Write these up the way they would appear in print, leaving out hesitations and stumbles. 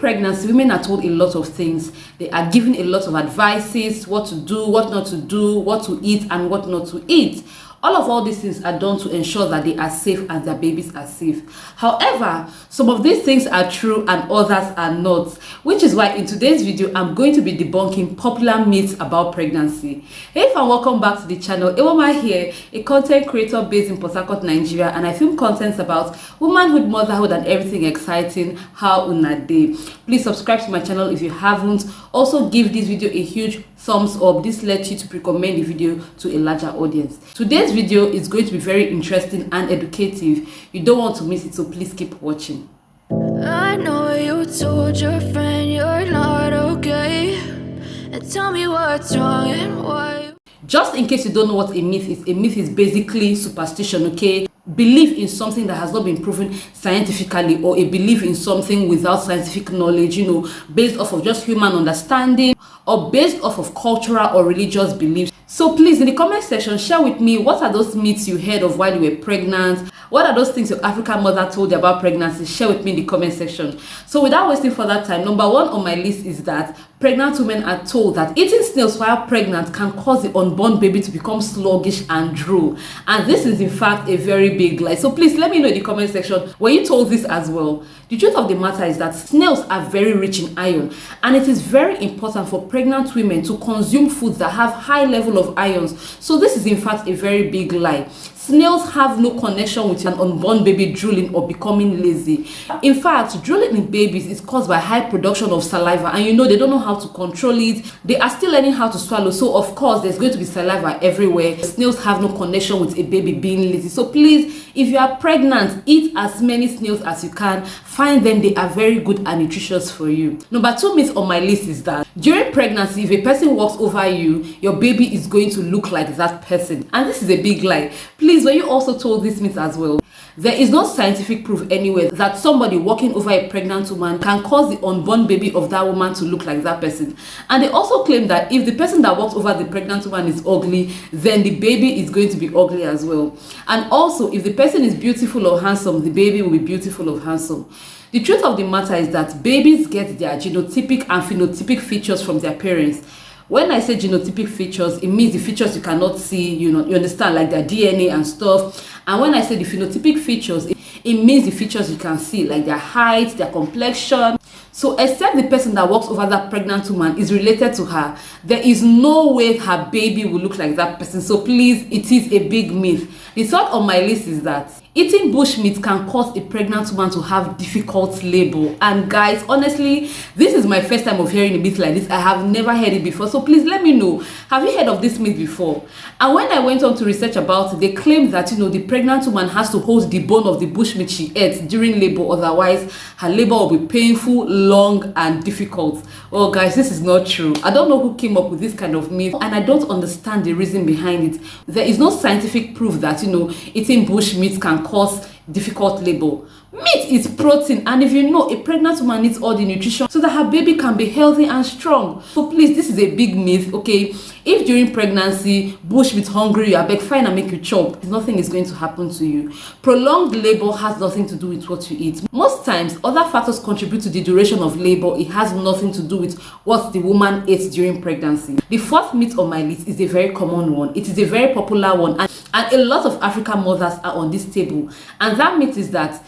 pregnancy, women are told a lot of things. They are given a lot of advices, what to do, what not to do, what to eat and what not to eat. All these things are done to ensure that they are safe and their babies are safe. However, some of these things are true and others are not, which is why in today's video, I'm going to be debunking popular myths about pregnancy. Hey and welcome back to the channel. Ewoma here, a content creator based in Port Harcourt, Nigeria, and I film contents about womanhood, motherhood, and everything exciting. How una dey? Please subscribe to my channel if you haven't. Also give this video a huge thumbs up. This lets you to recommend the video to a larger audience. Today's video is going to be very interesting and educative. You don't want to miss it, so please keep watching. I know you told your friend you're not okay, and tell me what's wrong and why. Just in case you don't know what a myth is basically superstition, okay? Belief in something that has not been proven scientifically, or a belief in something without scientific knowledge, based off of just human understanding or based off of cultural or religious beliefs. So please, in the comment section, share with me what are those myths you heard of while you were pregnant. What are those things your African mother told you about pregnancy? Share with me in the comment section. So without wasting further time, number one on my list is that pregnant women are told that eating snails while pregnant can cause the unborn baby to become sluggish and drool. And this is in fact a very big lie. So please let me know in the comment section, were you told this as well? The truth of the matter is that snails are very rich in iron, and it is very important for pregnant women to consume foods that have high level of ions. So this is in fact a very big lie. Snails have no connection with an unborn baby drooling or becoming lazy. In fact, drooling in babies is caused by high production of saliva, and they don't know how to control it. They are still learning how to swallow, so of course there's going to be saliva everywhere. Snails have no connection with a baby being lazy. So please, if you are pregnant, eat as many snails as you can. Find them, they are very good and nutritious for you. Number two myth on my list is that during pregnancy, if a person walks over you, your baby is going to look like that person. And this is a big lie. Please, were you also told this myth as well? There is no scientific proof anywhere that somebody walking over a pregnant woman can cause the unborn baby of that woman to look like that person. And they also claim that if the person that walks over the pregnant woman is ugly, then the baby is going to be ugly as well. And also, if the person is beautiful or handsome, the baby will be beautiful or handsome. The truth of the matter is that babies get their genotypic and phenotypic features from their parents. When I say genotypic features, it means the features you cannot see, you understand, like their DNA and stuff. And when I say the phenotypic features, it means the features you can see, like their height, their complexion. So except the person that walks over that pregnant woman is related to her, there is no way her baby will look like that person. So please, it is a big myth. The third on my list is that eating bushmeat can cause a pregnant woman to have difficult labor. And guys, honestly, this is my first time of hearing a myth like this. I have never heard it before. So please let me know, have you heard of this myth before? And when I went on to research about it, they claimed that the pregnant woman has to hold the bone of the bushmeat she ate during labor, otherwise her labor will be painful, long, and difficult. Well guys, this is not true. I don't know who came up with this kind of myth, and I don't understand the reason behind it. There is no scientific proof that eating bushmeat can cause difficult labor. Meat is protein, and if a pregnant woman needs all the nutrition so that her baby can be healthy and strong. So please, this is a big myth, okay? If during pregnancy, bushmeat hungry, you are beg fine and make you chop, nothing is going to happen to you. Prolonged labor has nothing to do with what you eat. Most times, other factors contribute to the duration of labor. It has nothing to do with what the woman ate during pregnancy. The fourth myth on my list is a very common one. It is a very popular one, and a lot of African mothers are on this table. And that myth is that,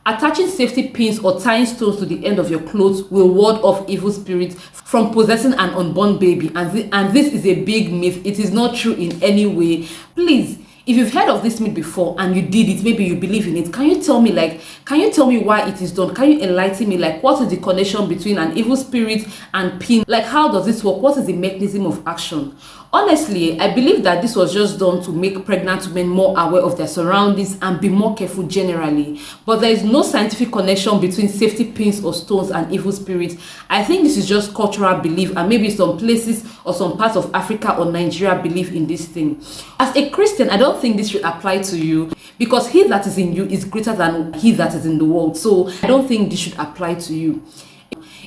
attaching safety pins or tying stones to the end of your clothes will ward off evil spirits from possessing an unborn baby. And this is a big myth. It is not true in any way. Please, if you've heard of this myth before and you did it, maybe you believe in it, can you tell me why it is done? Can you enlighten me, what is the connection between an evil spirit and pin? How does this work? What is the mechanism of action? Honestly, I believe that this was just done to make pregnant women more aware of their surroundings and be more careful generally. But there is no scientific connection between safety pins or stones and evil spirits. I think this is just cultural belief, and maybe some places or some parts of Africa or Nigeria believe in this thing. As a Christian, I don't think this should apply to you, because he that is in you is greater than he that is in the world. So I don't think this should apply to you.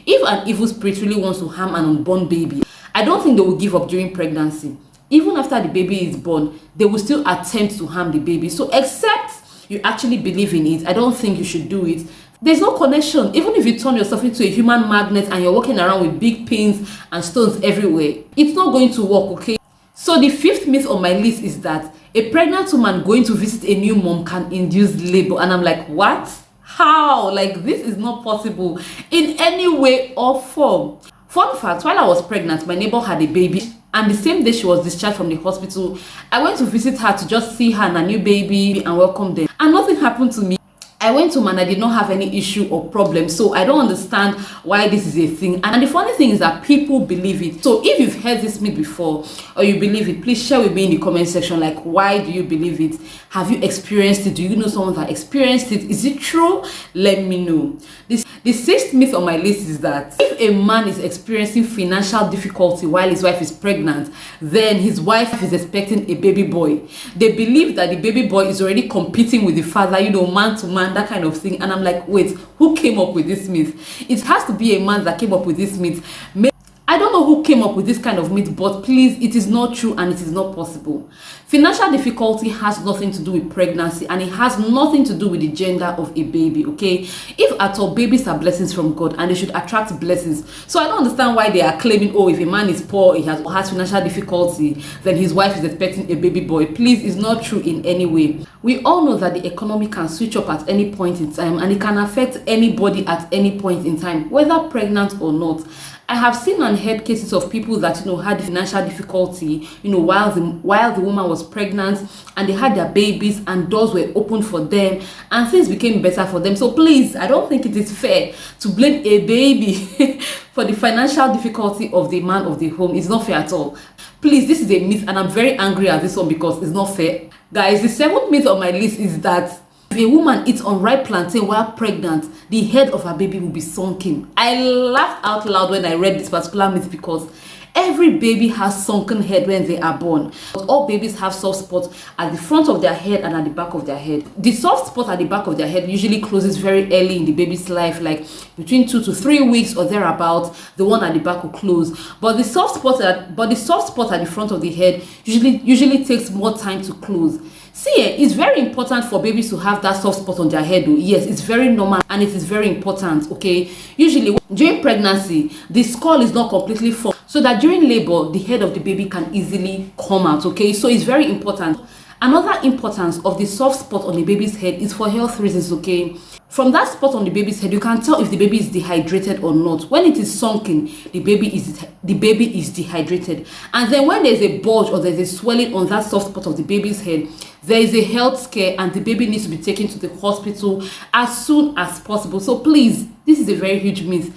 If an evil spirit really wants to harm an unborn baby, I don't think they will give up during pregnancy. Even after the baby is born, they will still attempt to harm the baby. So except you actually believe in it, I don't think you should do it. There's no connection. Even if you turn yourself into a human magnet and you're walking around with big pins and stones everywhere, it's not going to work, okay? So the fifth myth on my list is that a pregnant woman going to visit a new mom can induce labor. And I'm like, what? How? Like, this is not possible in any way or form. Fun fact, while I was pregnant, my neighbor had a baby, and the same day she was discharged from the hospital, I went to visit her to just see her and her new baby and welcome them. And nothing happened to me. I went home and I did not have any issue or problem. So I don't understand why this is a thing. And the funny thing is that people believe it. So if you've heard this myth before or you believe it, please share with me in the comment section. Like, why do you believe it? Have you experienced it? Do you know someone that experienced it? Is it true? Let me know. The sixth myth on my list is that if a man is experiencing financial difficulty while his wife is pregnant, then his wife is expecting a baby boy. They believe that the baby boy is already competing with the father, man to man, that kind of thing. And I'm like, wait, who came up with this myth? It has to be a man that came up with this myth. I don't know who came up with this kind of myth, but please, it is not true and it is not possible. Financial difficulty has nothing to do with pregnancy, and it has nothing to do with the gender of a baby, okay? If at all, babies are blessings from God and they should attract blessings. So I don't understand why they are claiming, oh, if a man is poor, he has financial difficulty, then his wife is expecting a baby boy. Please, it's not true in any way. We all know that the economy can switch up at any point in time, and it can affect anybody at any point in time, whether pregnant or not. I have seen and heard cases of people that had financial difficulty, while the woman was pregnant, and they had their babies and doors were opened for them and things became better for them. So please, I don't think it is fair to blame a baby for the financial difficulty of the man of the home. It's not fair at all. Please, this is a myth, and I'm very angry at this one because it's not fair. Guys, the seventh myth on my list is that if a woman eats unripe plantain while pregnant, the head of her baby will be sunken. I laughed out loud when I read this particular myth because every baby has sunken head when they are born. But all babies have soft spots at the front of their head and at the back of their head. The soft spot at the back of their head usually closes very early in the baby's life, like between 2 to 3 weeks or thereabout. The one at the back will close. But the soft spot at the front of the head usually takes more time to close. See, it's very important for babies to have that soft spot on their head. Yes, it's very normal and it is very important, okay? Usually, during pregnancy, the skull is not completely formed, so that during labor, the head of the baby can easily come out, okay? So it's very important. Another importance of the soft spot on the baby's head is for health reasons, okay? From that spot on the baby's head, you can tell if the baby is dehydrated or not. When it is sunken, the baby is dehydrated. And then when there's a bulge or there's a swelling on that soft spot of the baby's head, there is a health scare and the baby needs to be taken to the hospital as soon as possible. So please, this is a very huge myth.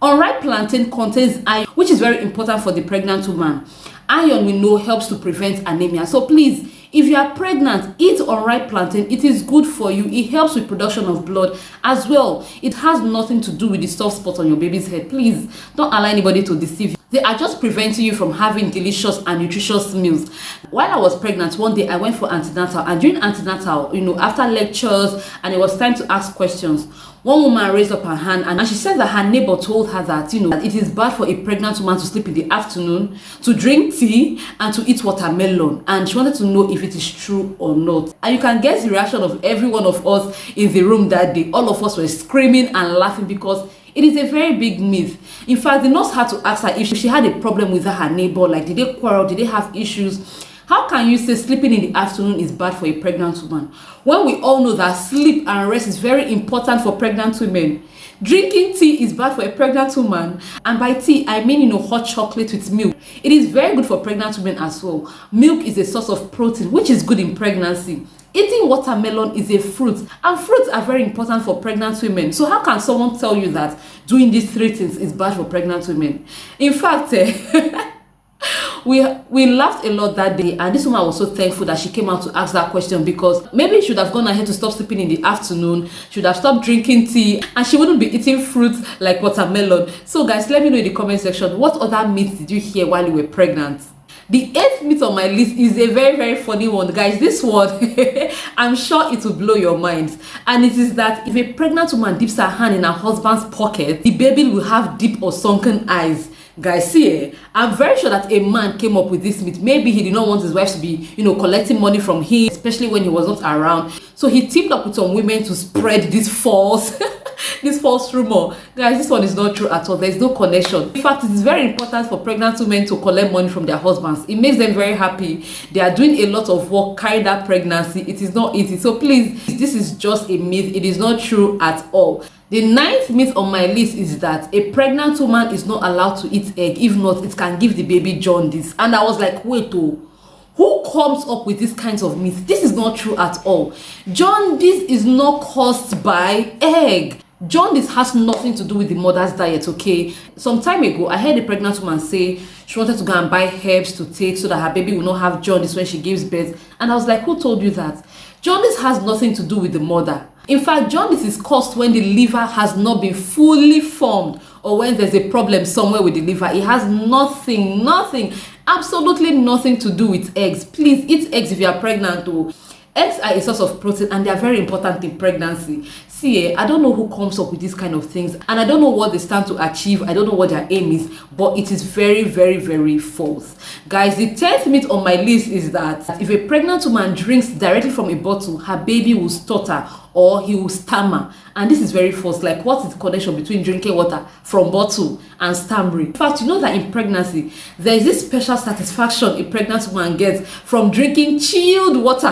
Unripe plantain contains iron, which is very important for the pregnant woman. Iron, we know, helps to prevent anemia. So please, if you are pregnant, eat unripe plantain. It is good for you. It helps with production of blood as well. It has nothing to do with the soft spot on your baby's head. Please, don't allow anybody to deceive you. They are just preventing you from having delicious and nutritious meals. While I was pregnant, one day I went for antenatal, and during antenatal, after lectures and it was time to ask questions, one woman raised up her hand and she said that her neighbor told her that, that it is bad for a pregnant woman to sleep in the afternoon, to drink tea, and to eat watermelon. And she wanted to know if it is true or not. And you can guess the reaction of every one of us in the room that day. All of us were screaming and laughing because it is a very big myth. In fact, the nurse had to ask her if she had a problem with her neighbor. Like, did they quarrel? Did they have issues? How can you say sleeping in the afternoon is bad for a pregnant woman when we all know that sleep and rest is very important for pregnant women? Drinking tea is bad for a pregnant woman, and by tea I mean hot chocolate with milk. It is very good for pregnant women as well. Milk is a source of protein, which is good in pregnancy. Eating watermelon is a fruit, and fruits are very important for pregnant women. So how can someone tell you that doing these 3 things is bad for pregnant women? In fact, we laughed a lot that day, and this woman was so thankful that she came out to ask that question, because maybe she should have gone ahead to stop sleeping in the afternoon, should have stopped drinking tea, and she wouldn't be eating fruits like watermelon. So guys, let me know in the comment section, what other myths did you hear while you were pregnant? The 8th myth on my list is a very, very funny one, guys. This one, I'm sure it will blow your mind. And it is that if a pregnant woman dips her hand in her husband's pocket, the baby will have deep or sunken eyes. Guys, see, I'm very sure that a man came up with this myth. Maybe he did not want his wife to be, collecting money from him, especially when he was not around. So he teamed up with some women to spread this false This false rumor, guys, this one is not true at all. There's no connection. In fact, it is very important for pregnant women to collect money from their husbands. It makes them very happy. They are doing a lot of work carrying that pregnancy. It is not easy. So please, this is just a myth. It is not true at all. The 9th myth on my list is that a pregnant woman is not allowed to eat egg. If not, it can give the baby jaundice. And I was like, wait, oh, who comes up with these kinds of myths? This is not true at all. Jaundice is not caused by egg. Jaundice has nothing to do with the mother's diet, okay? Some time ago, I heard a pregnant woman say she wanted to go and buy herbs to take so that her baby will not have jaundice when she gives birth. And I was like, who told you that? Jaundice has nothing to do with the mother. In fact, jaundice is caused when the liver has not been fully formed or when there's a problem somewhere with the liver. It has nothing, absolutely nothing to do with eggs. Please eat eggs if you are pregnant though. Eggs are a source of protein and they are very important in pregnancy. See, I don't know who comes up with these kind of things and I don't know what they stand to achieve. I don't know what their aim is, but it is very, very, very false. Guys, the 10th myth on my list is that if a pregnant woman drinks directly from a bottle, her baby will stutter or he will stammer. And this is very false. Like, what is the connection between drinking water from bottle and stammering? In fact, you know that in pregnancy, there is this special satisfaction a pregnant woman gets from drinking chilled water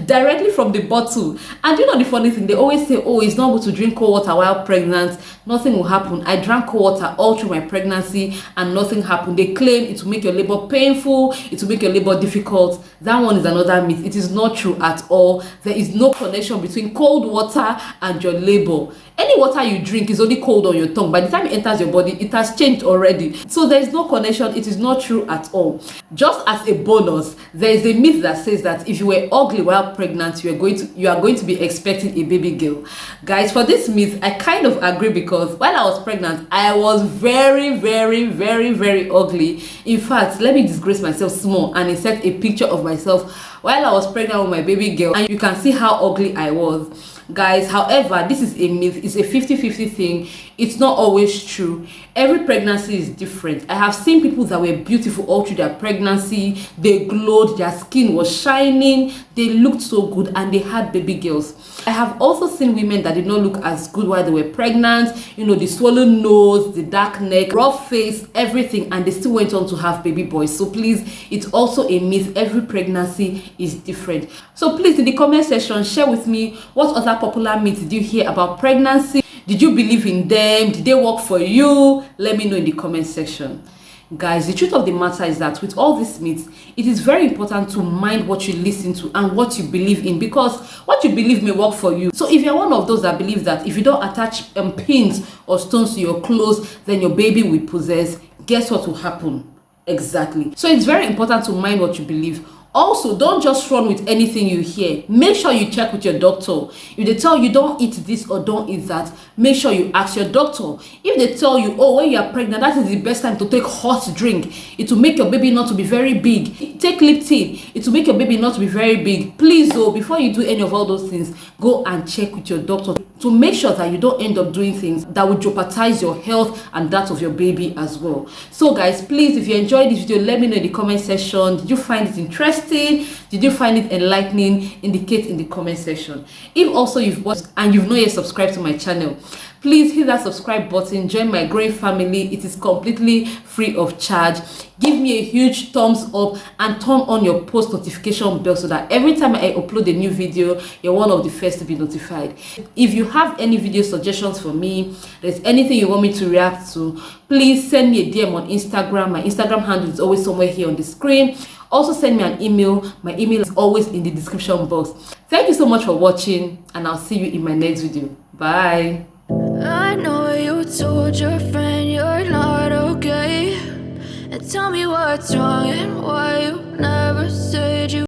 directly from the bottle. And you know the funny thing, they always say, oh, it's not good to drink cold water while pregnant. Nothing will happen. I drank cold water all through my pregnancy and nothing happened. They claim it will make your labor painful, it will make your labor difficult. That one is another myth. It is not true at all. There is no connection between cold water and your labor. Any water you drink is only cold on your tongue. By the time it enters your body, it has changed already. So there is no connection. It is not true at all. Just as a bonus, there is a myth that says that if you were ugly while pregnant, you are going to be expecting a baby girl. Guys, for this myth, I kind of agree because while I was pregnant, I was very, very, very, very ugly. In fact, let me disgrace myself small and insert a picture of myself while I was pregnant with my baby girl, and you can see how ugly I was. Guys, however, this is a myth. It's a 50-50 thing. It's not always true. Every pregnancy is different. I have seen people that were beautiful all through their pregnancy. They glowed, their skin was shining, they looked so good, and they had baby girls. I have also seen women that did not look as good while they were pregnant. You know, the swollen nose, the dark neck, rough face, everything, and they still went on to have baby boys. So please, it's also a myth. Every pregnancy is different. So please, in the comment section, share with me what other popular myths did you hear about pregnancy. Did you believe in them? Did they work for you? Let me know in the comment section. Guys, the truth of the matter is that with all these myths, it is very important to mind what you listen to and what you believe in, because what you believe may work for you. So if you're one of those that believe that if you don't attach pins or stones to your clothes, then your baby will possess, guess what will happen? Exactly. So it's very important to mind what you believe. Also, don't just run with anything you hear. Make sure you check with your doctor. If they tell you don't eat this or don't eat that, make sure you ask your doctor. If they tell you, oh, when you are pregnant, that is the best time to take hot drink, it will make your baby not to be very big. Take Lipton, it will make your baby not to be very big. Please, though, before you do any of all those things, go and check with your doctor to make sure that you don't end up doing things that will jeopardize your health and that of your baby as well. So guys, please, if you enjoyed this video, let me know in the comment section. Did you find it interesting? Did you find it enlightening? Indicate in the comment section. If also you've watched and you've not yet subscribed to my channel, please hit that subscribe button, join my growing family. It is completely free of charge. Give me a huge thumbs up and turn on your post notification bell so that every time I upload a new video, you're one of the first to be notified. If you have any video suggestions for me, there's anything you want me to react to, please send me a DM on Instagram. My Instagram handle is always somewhere here on the screen. Also send me an email. My email is always in the description box. Thank you so much for watching, and I'll see you in my next video. Bye. I know you told your friend you're not okay, and tell me what's wrong and why you never said you